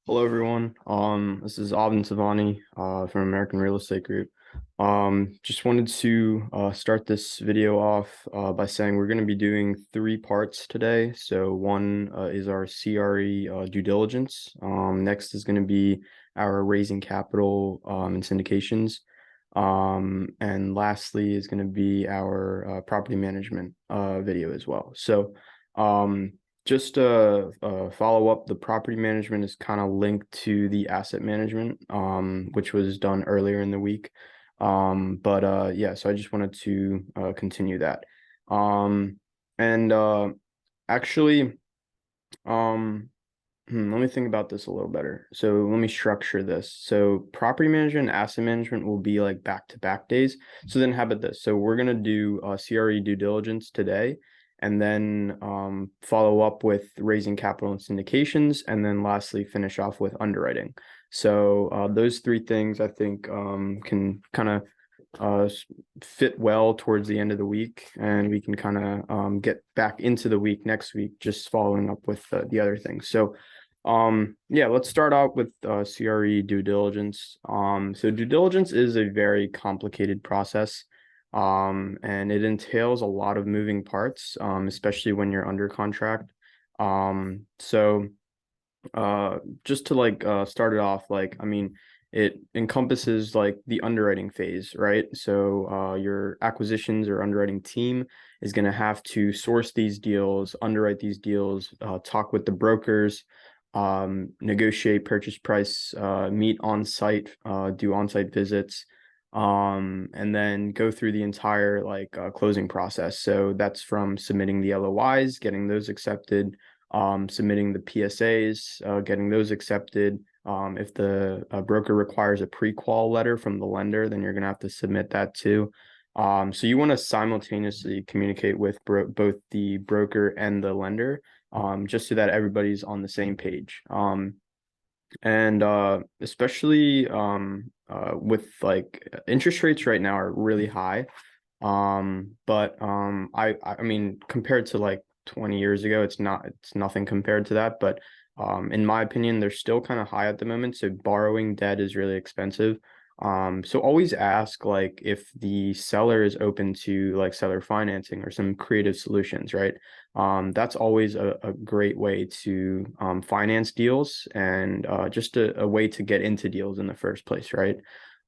Hello, everyone. This is Abin Savani, from American Real Estate Group. Just wanted to start this video off by saying we're going to be doing three parts today. So one is our CRE due diligence. Next is going to be our raising capital and syndications. And lastly is going to be our property management video as well. So just follow up, the property management is kind of linked to the asset management, which was done earlier in the week. But yeah, so I just wanted to continue that. And actually, um, let me think about this a little better. So let me structure this. So property management and asset management will be like back-to-back days. So then how about this? So we're gonna do CRE due diligence today, and then follow up with raising capital and syndications, and then lastly finish off with underwriting. So those three things I think can kind of fit well towards the end of the week, and we can kind of get back into the week next week, just following up with the other things. So yeah, let's start out with CRE due diligence. So due diligence is a very complicated process, and it entails a lot of moving parts, especially when you're under contract. So just to start it off, I mean, it encompasses like the underwriting phase, right? So your acquisitions or underwriting team is going to have to source these deals, underwrite these deals, talk with the brokers, negotiate purchase price, meet on site, do on site visits, and then go through the entire closing process. So that's from submitting the LOIs, getting those accepted, submitting the PSAs, getting those accepted. If the broker requires a pre-qual letter from the lender, then you're going to have to submit that too. So you want to simultaneously communicate with both the broker and the lender, just so that everybody's on the same page. And especially with like interest rates right now are really high. But I mean, compared to like 20 years ago, it's nothing compared to that. But in my opinion, they're still kind of high at the moment. So borrowing debt is really expensive. So always ask like if the seller is open to like seller financing or some creative solutions, right? That's always a great way to finance deals, and just a way to get into deals in the first place, right?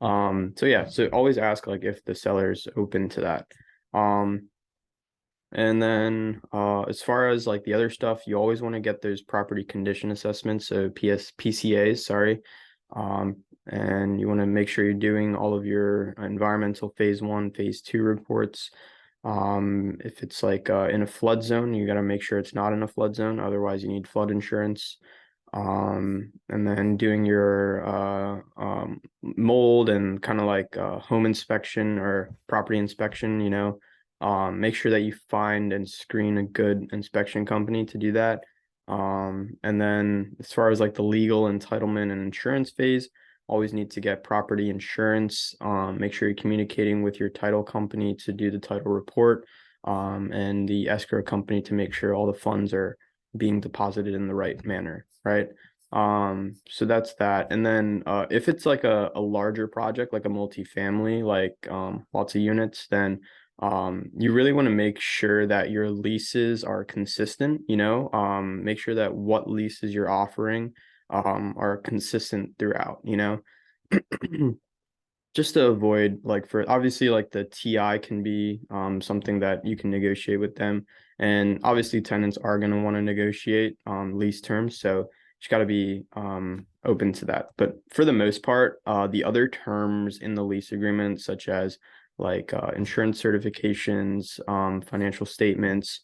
So yeah, so always ask like if the seller's open to that. Um, and then as far as like the other stuff, you always want to get those property condition assessments, so PCAs, sorry. And you want to make sure you're doing all of your environmental phase one, phase two reports. If it's like in a flood zone, you got to make sure it's not in a flood zone. Otherwise, you need flood insurance. And then doing your mold and kind of like home inspection or property inspection, make sure that you find and screen a good inspection company to do that. And then as far as like the legal entitlement and insurance phase, always need to get property insurance. Make sure you're communicating with your title company to do the title report, and the escrow company to make sure all the funds are being deposited in the right manner, right? So that's that. And then if it's like a larger project, like a multifamily, like lots of units, then you really want to make sure that your leases are consistent, make sure that what leases you're offering are consistent throughout, just to avoid like for obviously like the TI can be something that you can negotiate with them. And obviously tenants are going to want to negotiate lease terms. So you got to be open to that. But for the most part, the other terms in the lease agreement, such as like insurance certifications, financial statements,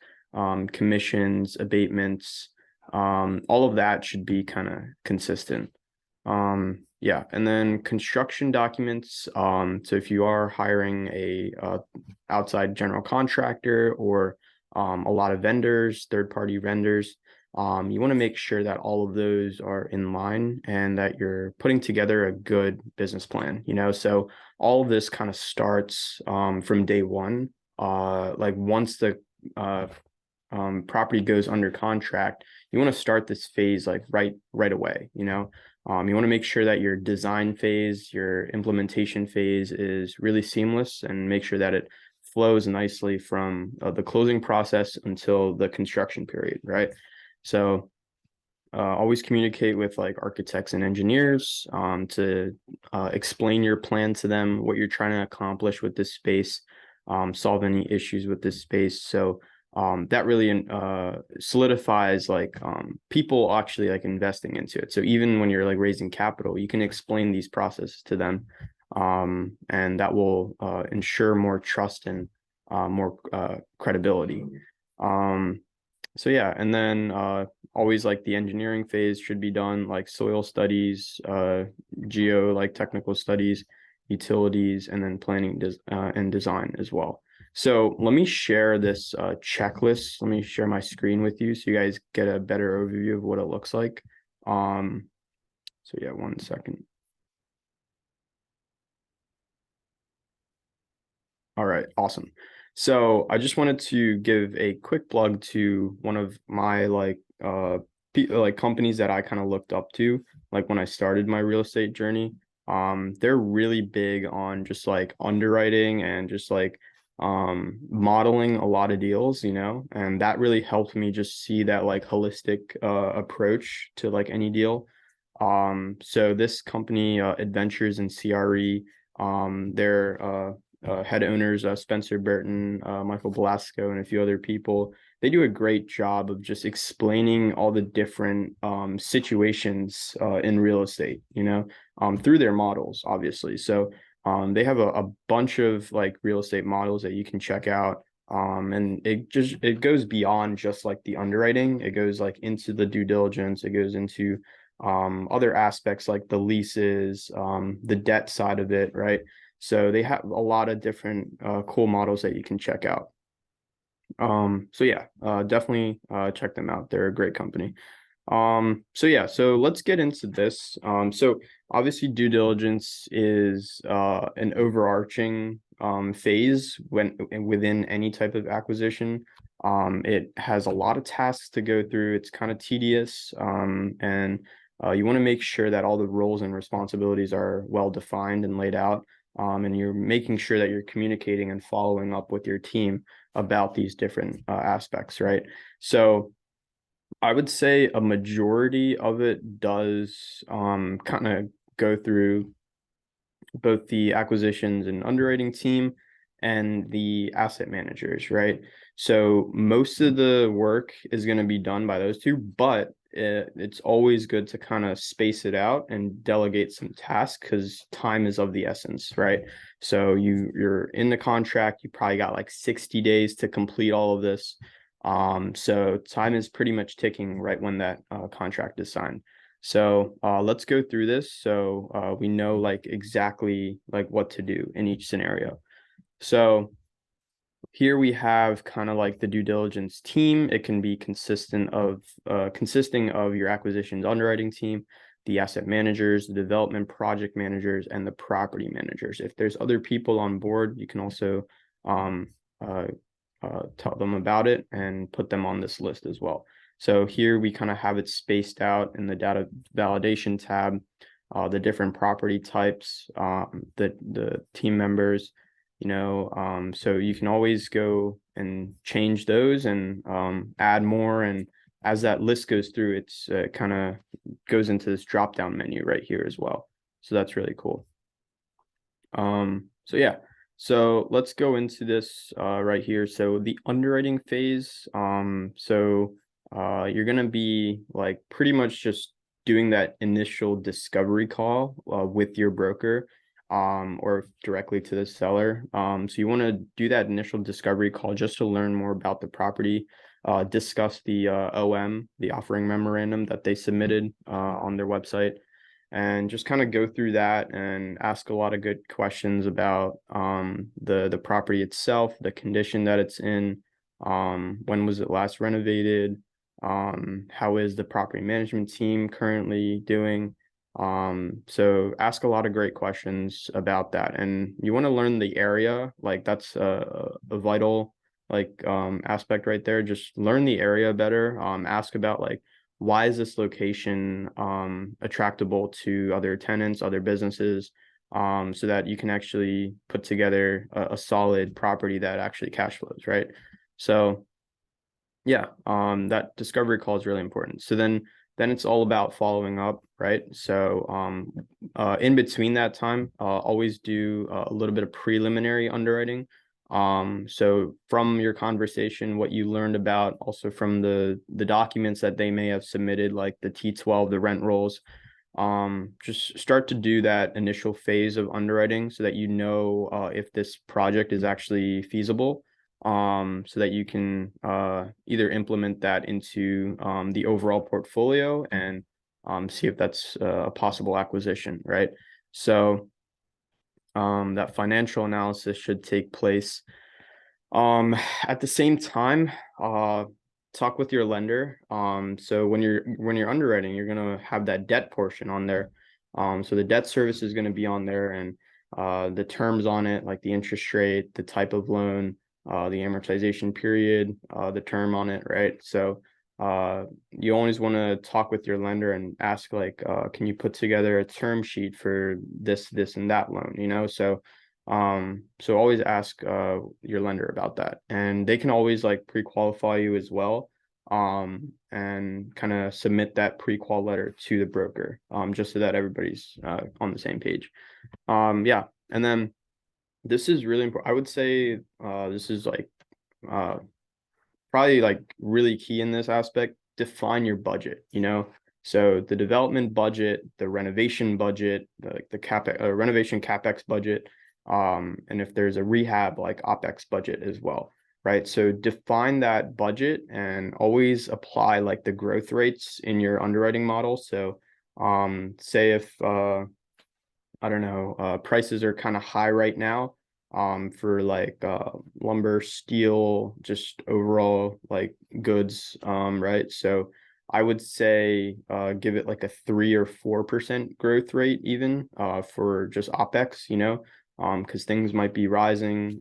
commissions, abatements, all of that should be kind of consistent. Yeah, and then construction documents. So if you are hiring a outside general contractor or a lot of vendors, third-party vendors, you want to make sure that all of those are in line and that you're putting together a good business plan, So all of this kind of starts from day one. Like once the property goes under contract, you want to start this phase like right away. You want to make sure that your design phase, your implementation phase is really seamless, and make sure that it flows nicely from the closing process until the construction period, right? So always communicate with like architects and engineers to explain your plan to them, what you're trying to accomplish with this space, solve any issues with this space. So that really solidifies like people actually like investing into it. So even when you're like raising capital, you can explain these processes to them, and that will ensure more trust and more credibility. So yeah, and then always like the engineering phase should be done, like soil studies, geo like technical studies, utilities, and then planning and design as well. So let me share this checklist. Let me share my screen with you so you guys get a better overview of what it looks like. So yeah, 1 second. All right, awesome. So I just wanted to give a quick plug to one of my like companies that I kind of looked up to like when I started my real estate journey. They're really big on just like underwriting and just like modeling a lot of deals, and that really helped me just see that like holistic approach to like any deal. So this company, Adventures in CRE, they're head owners, Spencer Burton, Michael Belasco, and a few other people. They do a great job of just explaining all the different situations in real estate, through their models, obviously. So they have a bunch of like real estate models that you can check out. And it goes beyond just like the underwriting. It goes like into the due diligence. It goes into other aspects like the leases, the debt side of it, right? So they have a lot of different cool models that you can check out. So yeah, definitely check them out. They're a great company. So yeah, so let's get into this. So obviously due diligence is an overarching phase within any type of acquisition. It has a lot of tasks to go through. It's kind of tedious, and you want to make sure that all the roles and responsibilities are well defined and laid out. And you're making sure that you're communicating and following up with your team about these different aspects, right? So I would say a majority of it does kind of go through both the acquisitions and underwriting team and the asset managers, right? So most of the work is going to be done by those two, but it's always good to kind of space it out and delegate some tasks because time is of the essence, right? So you're in the contract, you probably got like 60 days to complete all of this. So time is pretty much ticking right when that contract is signed. So let's go through this so we know like exactly like what to do in each scenario. So here we have kind of like the due diligence team. It can be consisting of your acquisitions underwriting team, the asset managers, the development project managers, and the property managers. If there's other people on board, you can also tell them about it and put them on this list as well. So here we kind of have it spaced out in the data validation tab, the different property types, the team members, so you can always go and change those and add more. And as that list goes through, it's kind of goes into this drop down menu right here as well. So that's really cool. So yeah. So let's go into this right here. So the underwriting phase, you're going to be like pretty much just doing that initial discovery call with your broker or directly to the seller. So you want to do that initial discovery call just to learn more about the property, discuss the OM, the offering memorandum that they submitted on their website, and just kind of go through that and ask a lot of good questions about the property itself, the condition that it's in, when was it last renovated, how is the property management team currently doing. So ask a lot of great questions about that, and you want to learn the area. Like that's a vital aspect right there. Just learn the area better. Ask about like, why is this location attractable to other tenants, other businesses, so that you can actually put together a solid property that actually cash flows, right? So yeah, that discovery call is really important. So then it's all about following up, right? So in between that time, always do a little bit of preliminary underwriting. So from your conversation, what you learned about, also from the documents that they may have submitted, like the T12, the rent rolls, just start to do that initial phase of underwriting so that you know if this project is actually feasible, so that you can either implement that into the overall portfolio and see if that's a possible acquisition, right? So that financial analysis should take place. At the same time, talk with your lender. So when you're underwriting, you're gonna have that debt portion on there. So the debt service is gonna be on there, and the terms on it, like the interest rate, the type of loan, the amortization period, the term on it, right? So you always want to talk with your lender and ask like, can you put together a term sheet for this, and that loan, you know? So always ask your lender about that, and they can always like pre-qualify you as well, and kind of submit that pre-qual letter to the broker, just so that everybody's on the same page. Yeah, and then this is really important. I would say this is like probably like really key in this aspect. Define your budget, you know? So the development budget, the renovation budget, the capex, renovation capex budget, and if there's a rehab like OpEx budget as well, right? So define that budget and always apply like the growth rates in your underwriting model. So say if I don't know, prices are kind of high right now, for like lumber, steel, just overall like goods, right? So I would say give it like a 3 or 4% growth rate even, for just OpEx, you know, because things might be rising,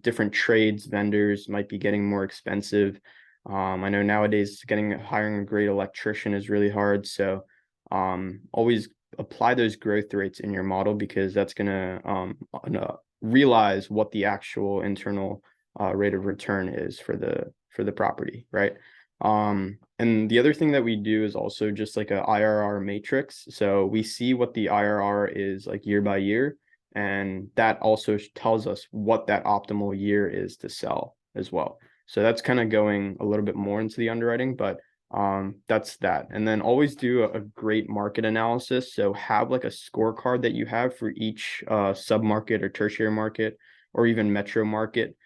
different trades, vendors might be getting more expensive. I know nowadays hiring a great electrician is really hard, so always apply those growth rates in your model, because that's going to realize what the actual internal rate of return is for the property, right? And the other thing that we do is also just like a IRR matrix. So we see what the IRR is like year by year, and that also tells us what that optimal year is to sell as well. So that's kind of going a little bit more into the underwriting, but that's that. And then always do a great market analysis. So have like a scorecard that you have for each sub-market or tertiary market or even metro market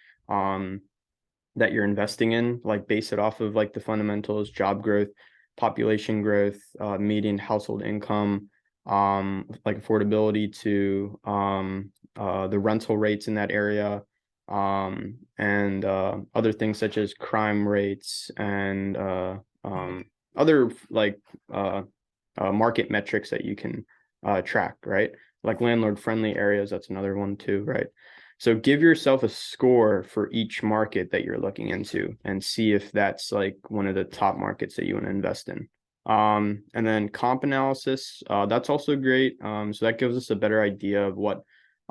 that you're investing in, like base it off of like the fundamentals, job growth, population growth, median household income, like affordability to the rental rates in that area, and other things such as crime rates and other like market metrics that you can track, right? Like landlord friendly areas, that's another one too, right? So give yourself a score for each market that you're looking into and see if that's like one of the top markets that you want to invest in. And then comp analysis, that's also great. So that gives us a better idea of what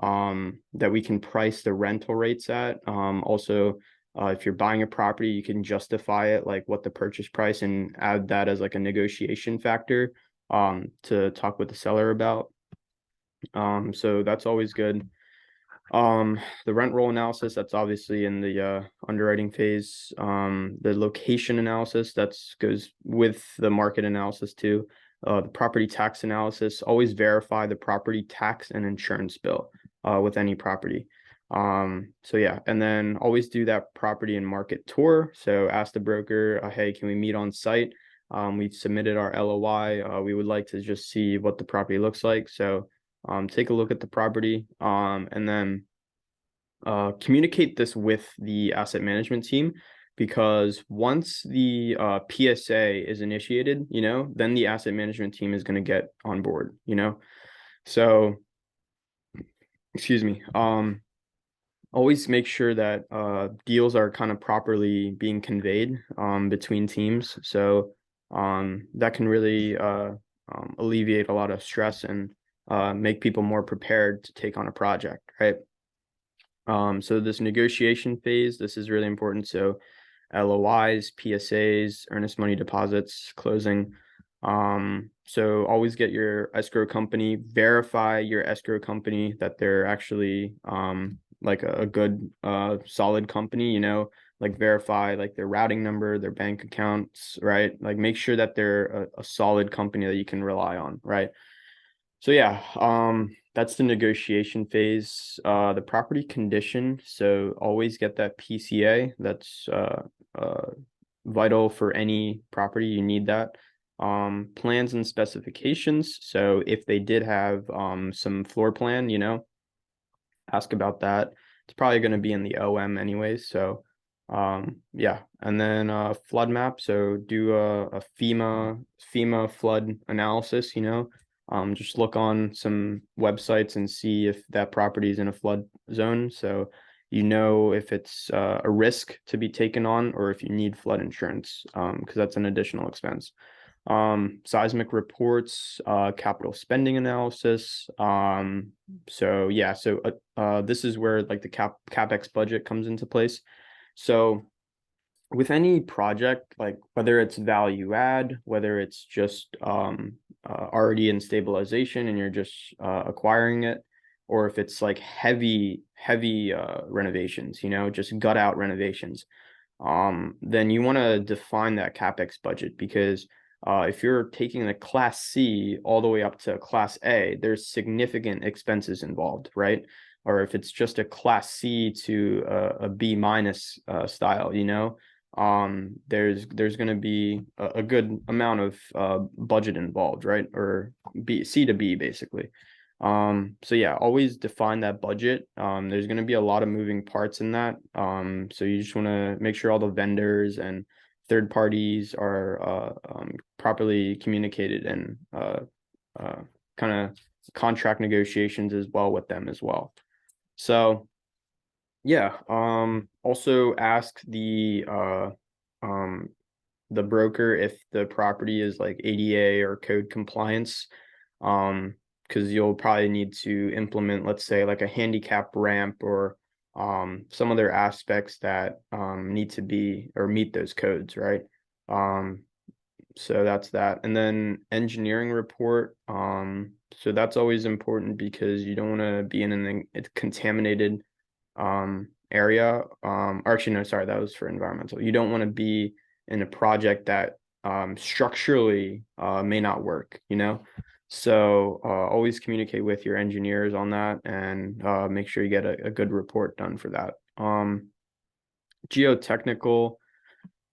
that we can price the rental rates at. Also, if you're buying a property, you can justify it, like what the purchase price, and add that as like a negotiation factor to talk with the seller about. So that's always good. The rent roll analysis, that's obviously in the underwriting phase. The location analysis, that's goes with the market analysis too. The property tax analysis, always verify the property tax and insurance bill with any property. So yeah, and then always do that property and market tour. So ask the broker, hey, can we meet on site? We've submitted our LOI. We would like to just see what the property looks like. So take a look at the property, and then communicate this with the asset management team, because once the PSA is initiated, you know, then the asset management team is going to get on board, you know. So excuse me. always make sure that deals are kind of properly being conveyed between teams. So that can really alleviate a lot of stress and make people more prepared to take on a project, right? So this negotiation phase, this is really important. So LOIs, PSAs, earnest money deposits, closing. So always get your escrow company, verify your escrow company that they're actually like a good solid company, like verify like their routing number, their bank accounts, right? Like make sure that they're a solid company that you can rely on, right? So yeah, that's the negotiation phase. The property condition. So always get that PCA. That's vital for any property. You need that. Plans and specifications. So if they did have some floor plan, ask about that. It's probably going to be in the OM anyways. So yeah, and then flood map. So do a FEMA flood analysis, just look on some websites and see if that property is in a flood zone. So if it's a risk to be taken on or if you need flood insurance, because that's an additional expense. Seismic reports, capital spending analysis. So yeah, so this is where like the CapEx budget comes into place. So with any project, like whether it's value add, whether it's just already in stabilization and you're just acquiring it, or if it's like heavy renovations, just gut out renovations, then you want to define that CapEx budget because if you're taking the Class C all the way up to Class A, there's significant expenses involved, right? Or if it's just a Class C to a B minus style, there's going to be a good amount of budget involved, right? Or C to B basically. So yeah, always define that budget. There's going to be a lot of moving parts in that. So you just want to make sure all the vendors and third parties are properly communicated and kind of contract negotiations as well with them as well. So yeah, also ask the broker if the property is like ADA or code compliance, because you'll probably need to implement, let's say, like a handicap ramp or some other aspects that need to be or meet those codes, right? So that's that. And then engineering report. So that's always important because you don't want to be in a contaminated area. Or actually, no, sorry, that was for environmental. You don't want to be in a project that structurally may not work, So always communicate with your engineers on that and make sure you get a good report done for that. Geotechnical,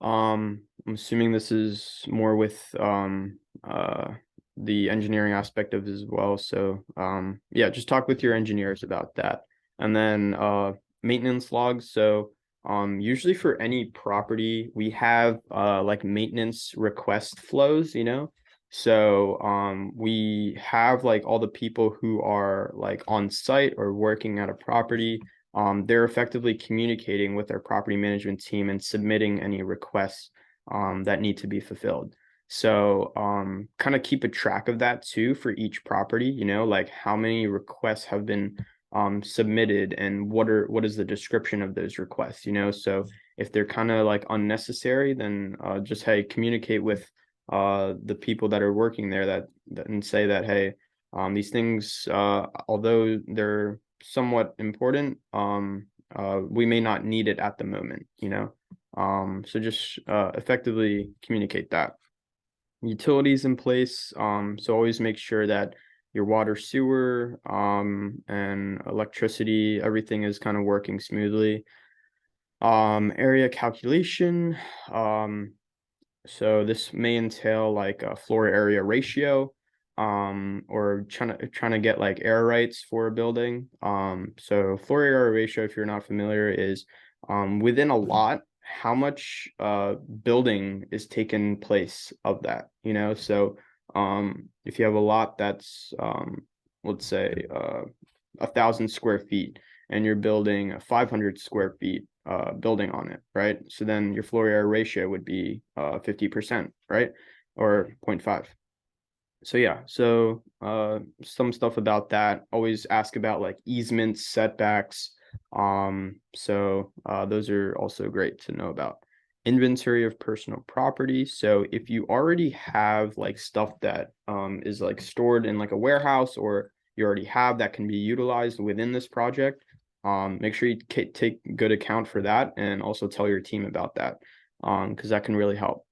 I'm assuming this is more with the engineering aspect of it as well. So yeah, just talk with your engineers about that. And then maintenance logs. So usually for any property, we have like maintenance request flows, So we have like all the people who are like on site or working at a property. They're effectively communicating with our property management team and submitting any requests that need to be fulfilled. So kind of keep a track of that too for each property, like how many requests have been submitted and what is the description of those requests, So if they're kind of like unnecessary, then just hey, communicate with the people that are working there that and say that hey, these things although they're somewhat important, we may not need it at the moment, So just effectively communicate that. Utilities in place. So always make sure that your water, sewer, and electricity, everything is kind of working smoothly. Area calculation. So this may entail like a floor area ratio, or trying to get like air rights for a building. So floor area ratio, if you're not familiar, is within a lot, how much building is taken place of that, So if you have a lot that's let's say 1,000 square feet, and you're building a 500 square feet building on it, right? So then your floor area ratio would be 50%, right? Or 0.5. So yeah, so some stuff about that. Always ask about like easements, setbacks. Those are also great to know about. Inventory of personal property. So if you already have like stuff that is like stored in like a warehouse, or you already have that can be utilized within this project, make sure you take good account for that, and also tell your team about that, because that can really help.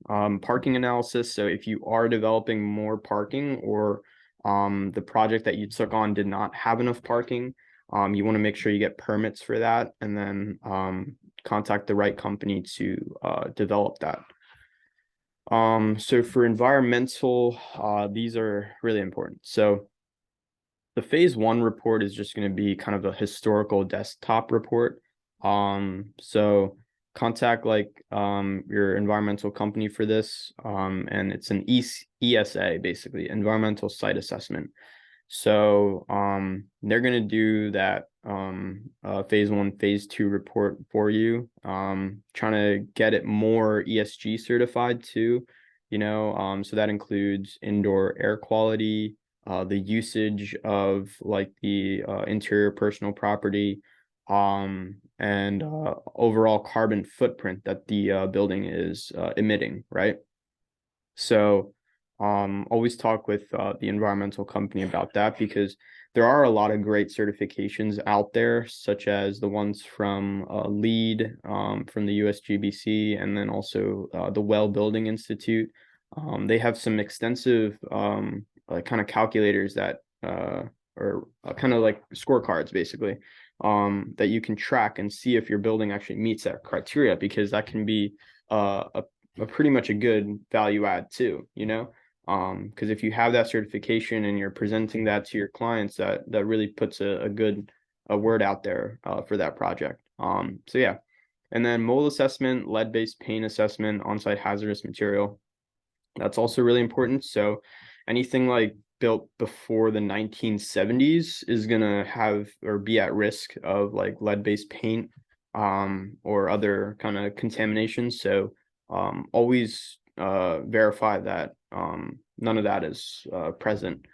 Parking analysis. So if you are developing more parking, or the project that you took on did not have enough parking, you want to make sure you get permits for that, and then contact the right company to develop that. So for environmental, these are really important. So the phase 1 report is just going to be kind of a historical desktop report. So contact like your environmental company for this, and it's an ESA, basically environmental site assessment. So they're going to do that phase 1, phase 2 report for you, trying to get it more ESG certified too, so that includes indoor air quality, the usage of like the interior personal property, and overall carbon footprint that the building is emitting, right? So always talk with the environmental company about that, because there are a lot of great certifications out there, such as the ones from LEED, from the USGBC, and then also the Well Building Institute. They have some extensive like kind of calculators that are kind of like scorecards, basically, that you can track and see if your building actually meets that criteria, because that can be a pretty much a good value add too, because if you have that certification and you're presenting that to your clients, that really puts a good word out there for that project. So yeah. And then mold assessment, lead-based paint assessment, on-site hazardous material. That's also really important. So anything like built before the 1970s is gonna have or be at risk of like lead-based paint or other kind of contaminations. So always verify that none of that is present.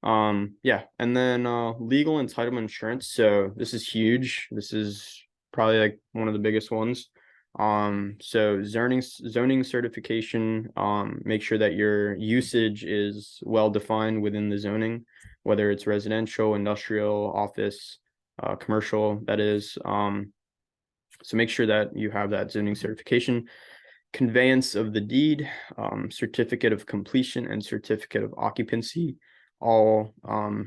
Yeah, and then legal entitlement insurance. So this is huge. This is probably like one of the biggest ones. So zoning certification, make sure that your usage is well defined within the zoning, whether it's residential, industrial, office, commercial, that is. So make sure that you have that zoning certification. Conveyance of the deed, certificate of completion, and certificate of occupancy, all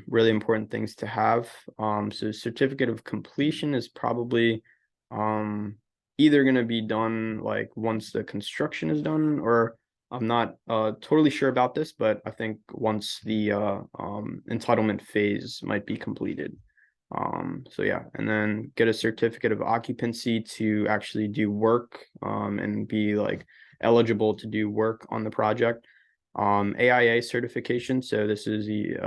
really important things to have. So certificate of completion is probably either going to be done like once the construction is done, or I'm not totally sure about this, but I think once the entitlement phase might be completed. So yeah, and then get a certificate of occupancy to actually do work and be like eligible to do work on the project. AIA certification, so this is the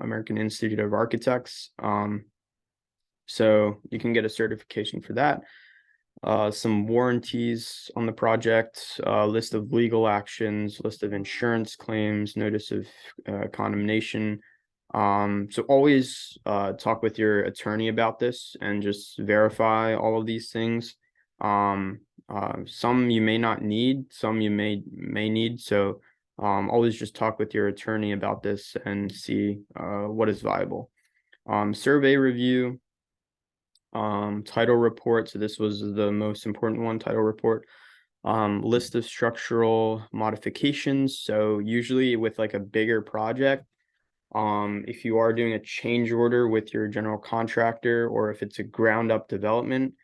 American Institute of Architects. So you can get a certification for that. Some warranties on the project, list of legal actions, list of insurance claims, notice of condemnation. So always talk with your attorney about this and just verify all of these things. Some you may not need, some you may need. So always just talk with your attorney about this and see what is viable. Survey review, title report. So this was the most important one, title report. List of structural modifications. So usually with like a bigger project, if you are doing a change order with your general contractor, or if it's a ground up development,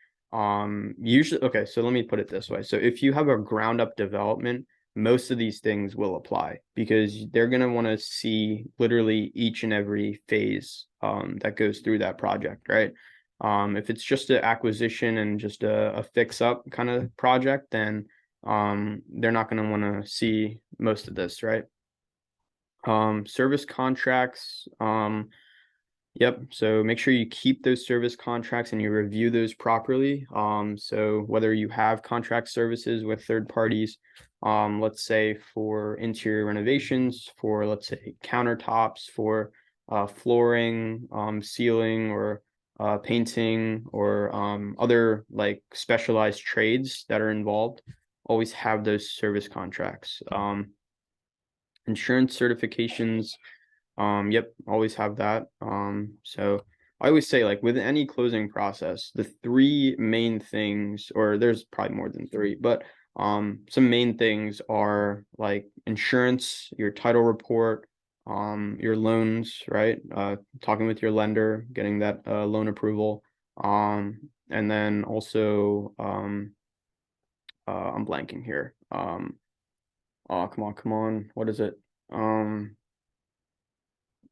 usually, okay, so let me put it this way. So if you have a ground up development, most of these things will apply, because they're going to want to see literally each and every phase that goes through that project, right? If it's just an acquisition and just a fix up kind of project, then they're not going to want to see most of this, right? Service contracts, Yep. So make sure you keep those service contracts and you review those properly. So whether you have contract services with third parties, let's say for interior renovations, for let's say countertops, for flooring, ceiling, or painting, or other like specialized trades that are involved, always have those service contracts. Insurance certifications. Yep, always have that. So I always say, like, with any closing process, the three main things, or there's probably more than three, but some main things are like insurance, your title report, your loans, right? Talking with your lender, getting that loan approval. And then also I'm blanking here. Oh, come on. What is it?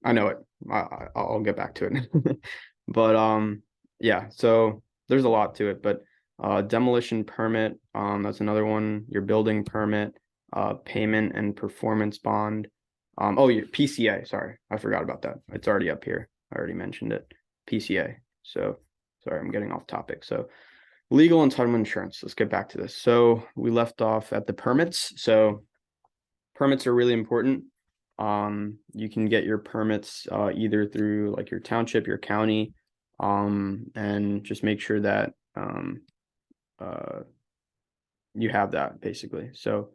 I know it. I'll get back to it. But yeah, so there's a lot to it, but demolition permit, that's another one, your building permit, payment and performance bond. Oh, your PCA, sorry. I forgot about that. It's already up here. I already mentioned it. PCA. So sorry, I'm getting off topic. So legal entitlement insurance. Let's get back to this. So we left off at the permits. So permits are really important. You can get your permits either through like your township, your county, and just make sure that uh, you have that basically. So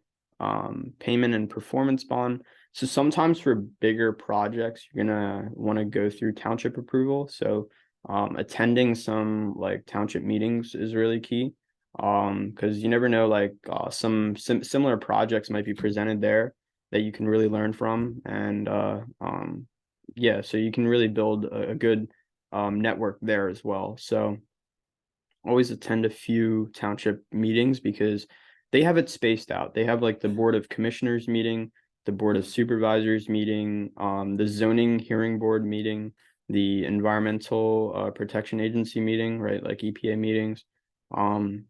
payment and performance bond. So sometimes for bigger projects, you're gonna want to go through township approval. So attending some like township meetings is really key. Because you never know, like some similar projects might be presented there that you can really learn from. And yeah, so you can really build a good network there as well. So always attend a few township meetings because they have it spaced out. They have like the Board of Commissioners meeting, the Board of Supervisors meeting, the zoning hearing board meeting, the Environmental Protection Agency meeting, right? Like EPA meetings.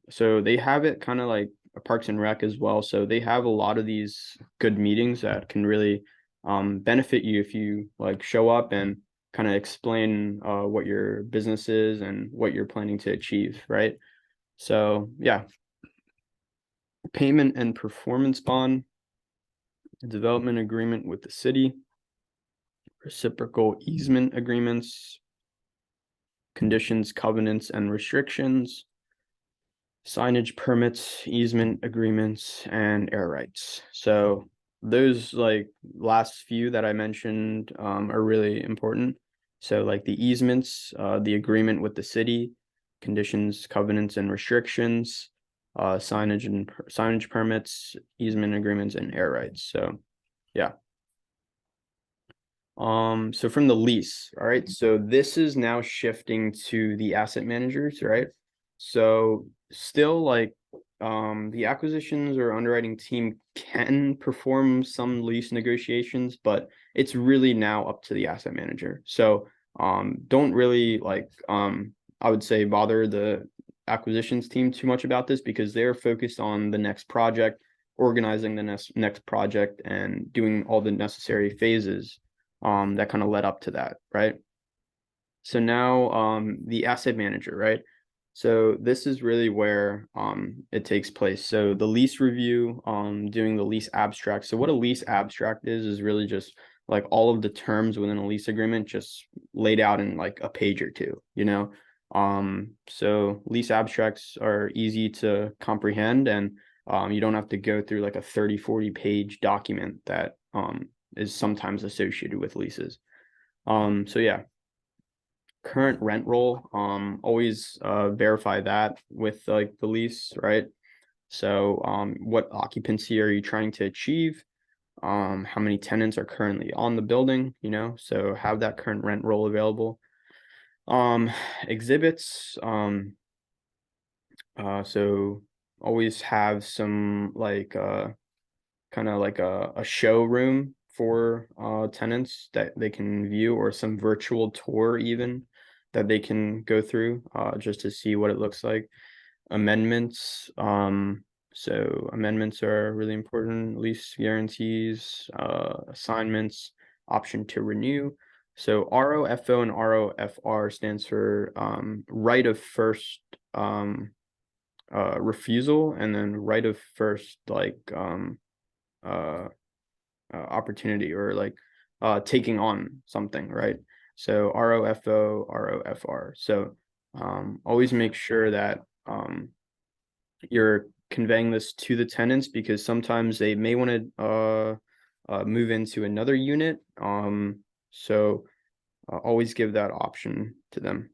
So they have it kind of like a Parks and Rec as well. So they have a lot of these good meetings that can really benefit you if you like show up and kind of explain what your business is and what you're planning to achieve, right? So yeah, payment and performance bond, development agreement with the city, reciprocal easement agreements, conditions, covenants, and restrictions, signage permits, easement agreements, and air rights. So those like last few that I mentioned are really important. So like the easements, the agreement with the city, conditions, covenants, and restrictions, signage permits, easement agreements, and air rights. So yeah. So from the lease, all right. So this is now shifting to the asset managers, right? So still like the acquisitions or underwriting team can perform some lease negotiations, but it's really now up to the asset manager. So don't really like I would say bother the acquisitions team too much about this because they're focused on the next project, organizing the next project and doing all the necessary phases that kind of led up to that, right? So now the asset manager, right? So this is really where it takes place. So the lease review, doing the lease abstract. So what a lease abstract is really just like all of the terms within a lease agreement just laid out in like a page or two, you know? So lease abstracts are easy to comprehend and you don't have to go through like a 30, 40 page document that is sometimes associated with leases. So yeah, current rent roll, always verify that with like the lease, right? So what occupancy are you trying to achieve? How many tenants are currently on the building, you know? So have that current rent roll available. Um, exhibits, so always have some like kind of like a showroom for tenants that they can view or some virtual tour even that they can go through just to see what it looks like. Amendments. So amendments are really important. Lease guarantees, assignments, option to renew. So ROFO and ROFR stands for right of first refusal, and then right of first opportunity, or taking on something, right? So ROFO, ROFR. So always make sure that you're conveying this to the tenants, because sometimes they may want to move into another unit. So always give that option to them.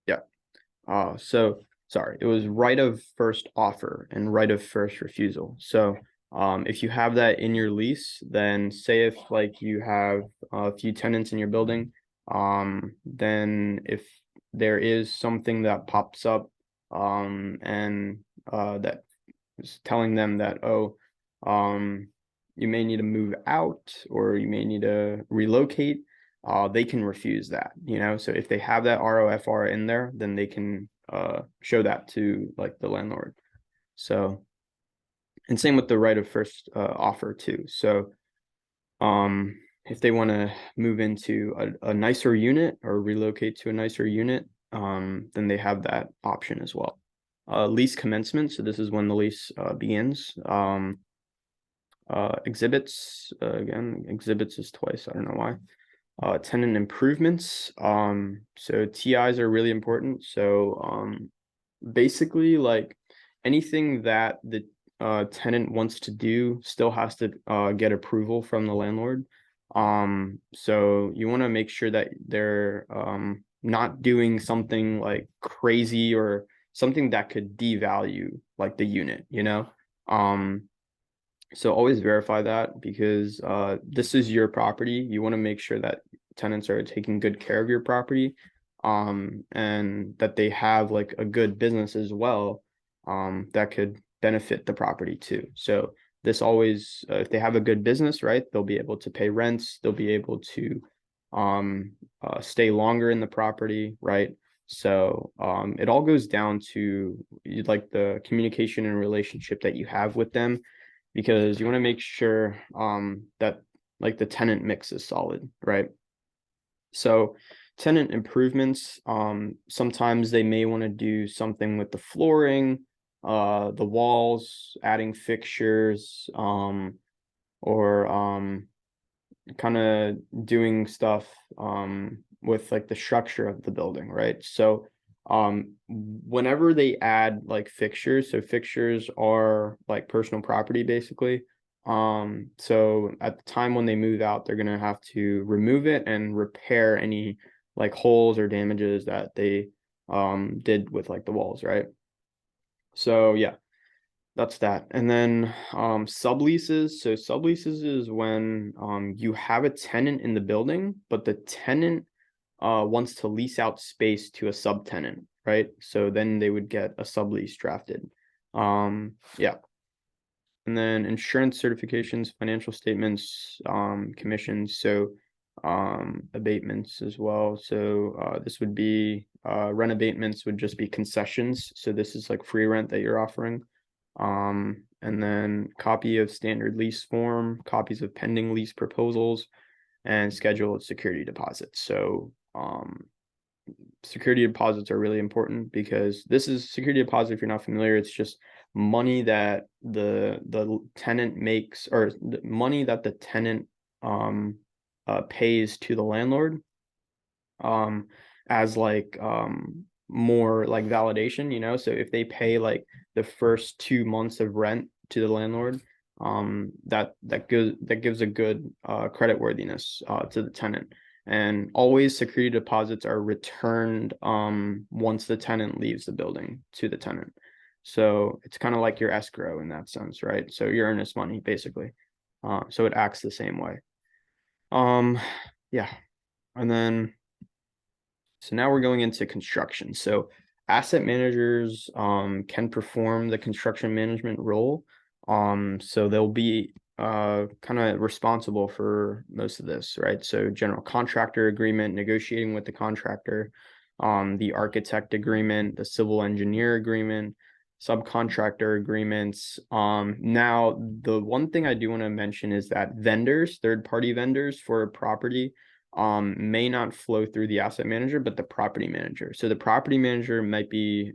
Yeah. So sorry, it was right of first offer and right of first refusal. So if you have that in your lease, then say if like you have a few tenants in your building, then if there is something that pops up and that is telling them that, oh, you may need to move out or you may need to relocate, they can refuse that, you know? So if they have that ROFR in there, then they can show that to like the landlord. So, and same with the right of first offer too. So if they want to move into a nicer unit or relocate to a nicer unit, then they have that option as well. Lease commencement, so this is when the lease begins. Exhibits, again, exhibits is twice, I don't know why. Tenant improvements, so TIs are really important. So basically, like anything that the tenant wants to do still has to get approval from the landlord. So you want to make sure that they're not doing something like crazy or something that could devalue like the unit, you know? So always verify that, because this is your property. You want to make sure that tenants are taking good care of your property, and that they have like a good business as well, that could benefit the property too. So this always, if they have a good business, right, they'll be able to pay rents, they'll be able to stay longer in the property, right? So it all goes down to like the communication and relationship that you have with them, because you want to make sure that like the tenant mix is solid, right? So tenant improvements, sometimes they may want to do something with the flooring, the walls, adding fixtures, or kind of doing stuff with like the structure of the building, right? So whenever they add like fixtures, so fixtures are like personal property basically. So at the time when they move out, they're gonna have to remove it and repair any like holes or damages that they did with like the walls, right? So yeah, that's that. And then subleases. So subleases is when you have a tenant in the building, but the tenant wants to lease out space to a subtenant, right? So then they would get a sublease drafted. Yeah. And then insurance certifications, financial statements, commissions, so abatements as well. So this would be rent abatements would just be concessions. So this is like free rent that you're offering. And then copy of standard lease form, copies of pending lease proposals, and schedule of security deposits. So security deposits are really important, because this is security deposit. If you're not familiar, it's just money that the tenant makes, or the money that the tenant pays to the landlord as like more like validation, you know? So if they pay like the first 2 months of rent to the landlord, that gives a good credit worthiness to the tenant. And always security deposits are returned once the tenant leaves the building to the tenant. So it's kind of like your escrow in that sense, right? So your earnest money basically. So it acts the same way. Yeah. And then so now we're going into construction. So asset managers can perform the construction management role. So they'll be kind of responsible for most of this, right? So general contractor agreement, negotiating with the contractor, the architect agreement, the civil engineer agreement, subcontractor agreements. Now the one thing I do want to mention is that vendors, third-party vendors for a property, may not flow through the asset manager, but the property manager. So the property manager might be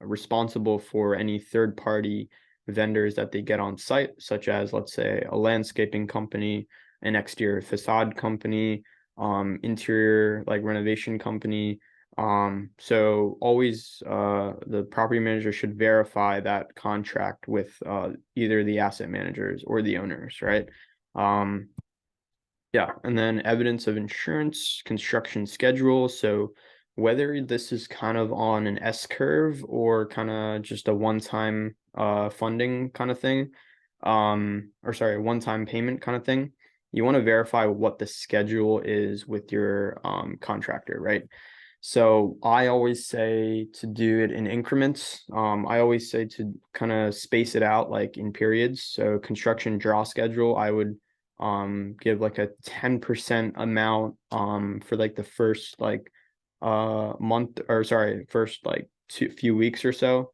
responsible for any third-party vendors that they get on site, such as, let's say, a landscaping company, an exterior facade company, interior like renovation company. So always the property manager should verify that contract with either the asset managers or the owners, right? Yeah, and then evidence of insurance, construction schedule. So whether this is kind of on an S curve or kind of just a one-time funding kind of thing, or sorry, one-time payment kind of thing, you want to verify what the schedule is with your contractor, right? So I always say to do it in increments. I always say to kind of space it out like in periods. So construction draw schedule, I would give like a 10% amount for like the first like month, or sorry, first like few weeks or so,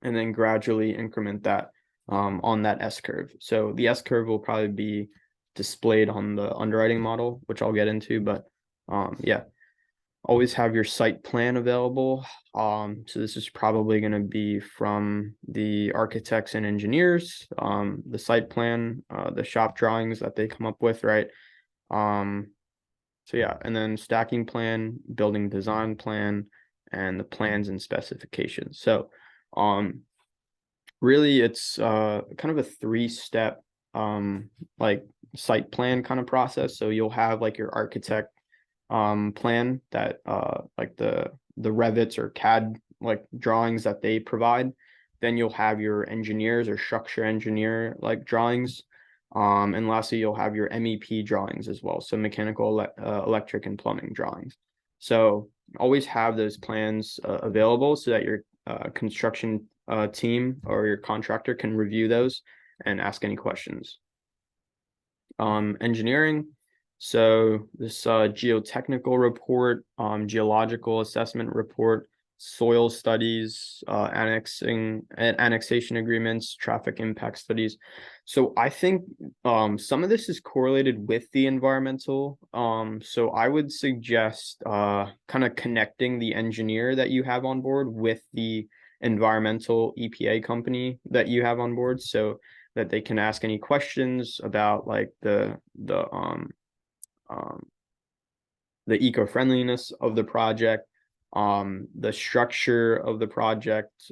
and then gradually increment that on that S curve. So the S curve will probably be displayed on the underwriting model, which I'll get into, but yeah, always have your site plan available. So this is probably going to be from the architects and engineers, the site plan, the shop drawings that they come up with, right? So yeah, and then stacking plan, building design plan, and the plans and specifications. So really it's kind of a three-step like site plan kind of process. So you'll have like your architect plan that like the Revits or CAD like drawings that they provide. Then you'll have your engineers or structure engineer like drawings. And lastly, you'll have your MEP drawings as well. So mechanical, electric, and plumbing drawings. So always have those plans available so that your construction team or your contractor can review those and ask any questions. Engineering. So this geotechnical report, geological assessment report, soil studies, annexation agreements, traffic impact studies. So I think some of this is correlated with the environmental. So I would suggest kind of connecting the engineer that you have on board with the environmental EPA company that you have on board, so that they can ask any questions about like the eco-friendliness of the project, the structure of the project,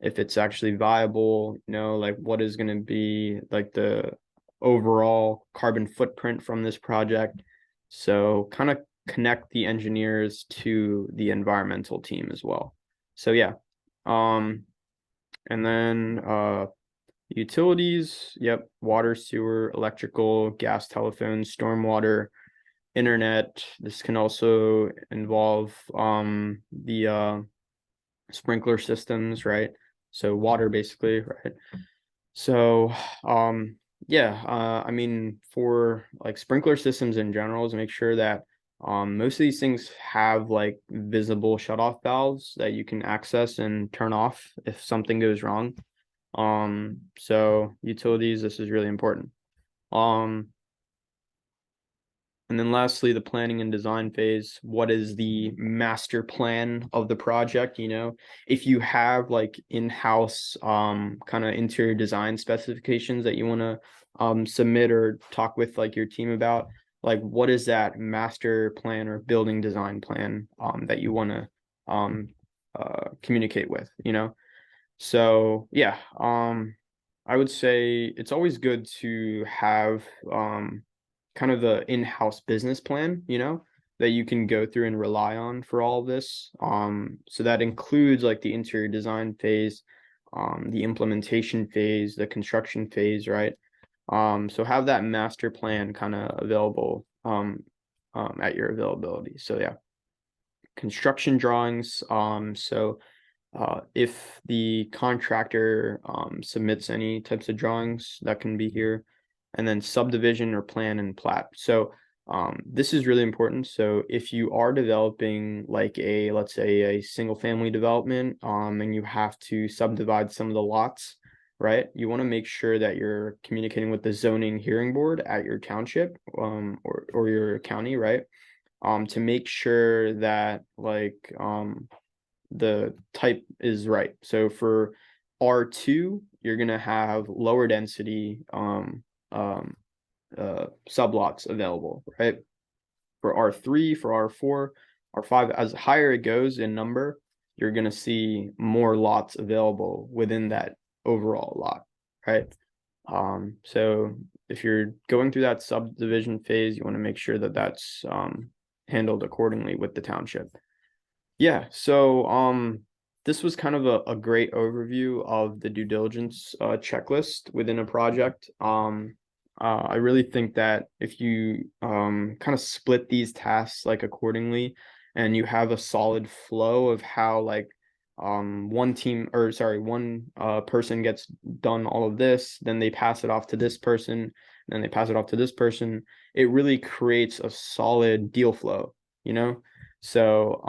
if it's actually viable, you know, like what is going to be like the overall carbon footprint from this project. So kind of connect the engineers to the environmental team as well. So yeah, and then utilities, yep, water, sewer, electrical, gas, telephone, stormwater, internet. This can also involve the sprinkler systems, right? So water basically, right? So yeah, I mean, for like sprinkler systems in general, is make sure that most of these things have like visible shutoff valves that you can access and turn off if something goes wrong. So utilities, this is really important. And then lastly, the planning and design phase. What is the master plan of the project? You know, if you have like in-house kind of interior design specifications that you want to submit or talk with like your team about, like what is that master plan or building design plan that you want to communicate with, you know? So yeah, I would say it's always good to have kind of the in-house business plan, you know, that you can go through and rely on for all of this. So that includes like the interior design phase, the implementation phase, the construction phase, right? So have that master plan kind of available at your availability. So yeah, construction drawings. So if the contractor submits any types of drawings, that can be here. And then subdivision or plan and plat. So This is really important. So if you are developing like let's say a single family development, and you have to subdivide some of the lots, right? You want to make sure that you're communicating with the zoning hearing board at your township, or your county, right? To make sure that the type is right. So for R2, you're gonna have lower density sublots available, right? For R3, for R4, R5, as higher it goes in number, you're gonna see more lots available within that overall lot, right? So if you're going through that subdivision phase, you want to make sure that that's handled accordingly with the township. Yeah, so this was kind of a great overview of the due diligence checklist within a project. I really think that if you kind of split these tasks like accordingly, and you have a solid flow of how one person gets done all of this, then they pass it off to this person, then they pass it off to this person, it really creates a solid deal flow, you know? So,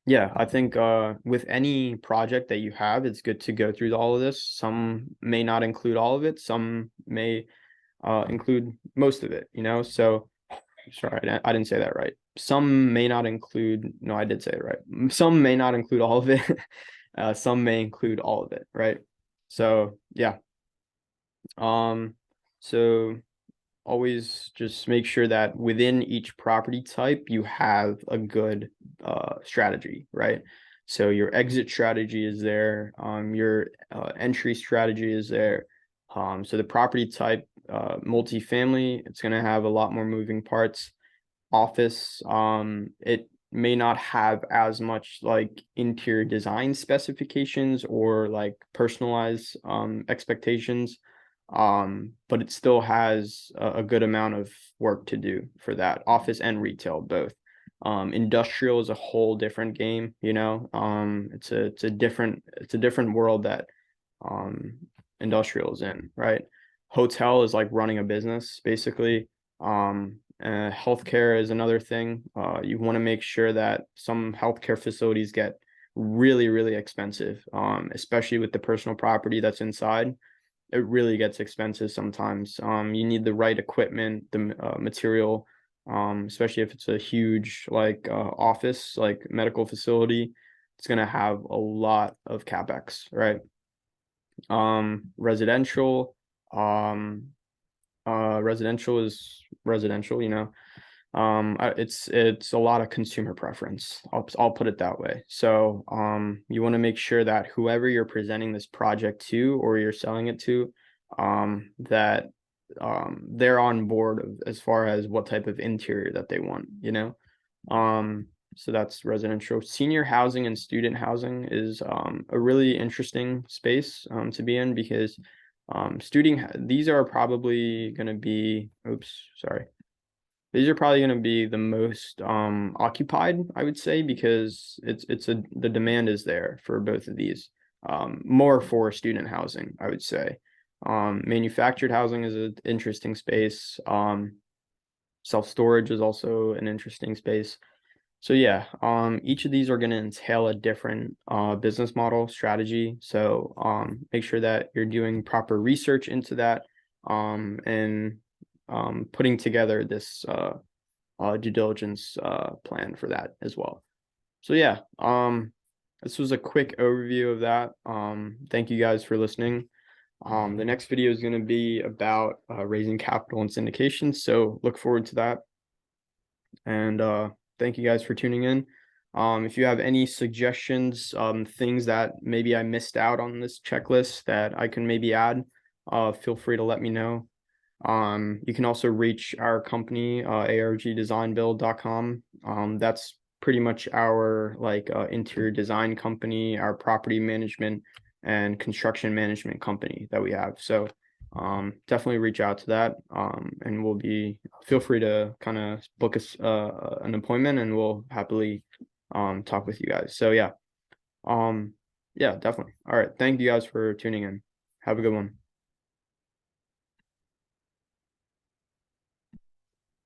yeah, I think with any project that you have, it's good to go through all of this. Some may not include all of it, some may include most of it, you know? So, sorry, I didn't say that right. Some may not include, no, I did say it right. Some may not include all of it. Some may include all of it, right? So, yeah. So always just make sure that within each property type you have a good strategy, right? So your exit strategy is there, your entry strategy is there. So the property type, multifamily, it's going to have a lot more moving parts. Office, it may not have as much like interior design specifications or like personalized expectations, but it still has a good amount of work to do for that. Office and retail both. Industrial is a whole different game, you know. It's a different world that um industrial is in, right? Hotel is like running a business basically. Healthcare is another thing. You want to make sure that some healthcare facilities get really, really expensive, especially with the personal property that's inside. It really gets expensive sometimes. You need the right equipment, the material, especially if it's a huge office, like medical facility. It's gonna have a lot of capex, right? Residential, um, residential is residential, you know. It's a lot of consumer preference. I'll put it that way. So you want to make sure that whoever you're presenting this project to or you're selling it to, that they're on board as far as what type of interior that they want, you know. So that's residential. Senior housing and student housing is a really interesting space to be in, because these are probably going to be, these are probably going to be the most occupied, I would say, because the demand is there for both of these. More for student housing, I would say. Manufactured housing is an interesting space. Self-storage is also an interesting space. So yeah, each of these are going to entail a different business model strategy. So make sure that you're doing proper research into that, and putting together this due diligence plan for that as well. So yeah, this was a quick overview of that. Thank you guys for listening. The next video is going to be about raising capital and syndication, so look forward to that. And thank you guys for tuning in. If you have any suggestions, things that maybe I missed out on this checklist that I can maybe add, feel free to let me know. You can also reach our company, argdesignbuild.com. That's pretty much our interior design company, our property management and construction management company that we have. So definitely reach out to that, and feel free to kind of book us an appointment, and we'll happily talk with you guys. So yeah, yeah, definitely. All right, thank you guys for tuning in. Have a good one.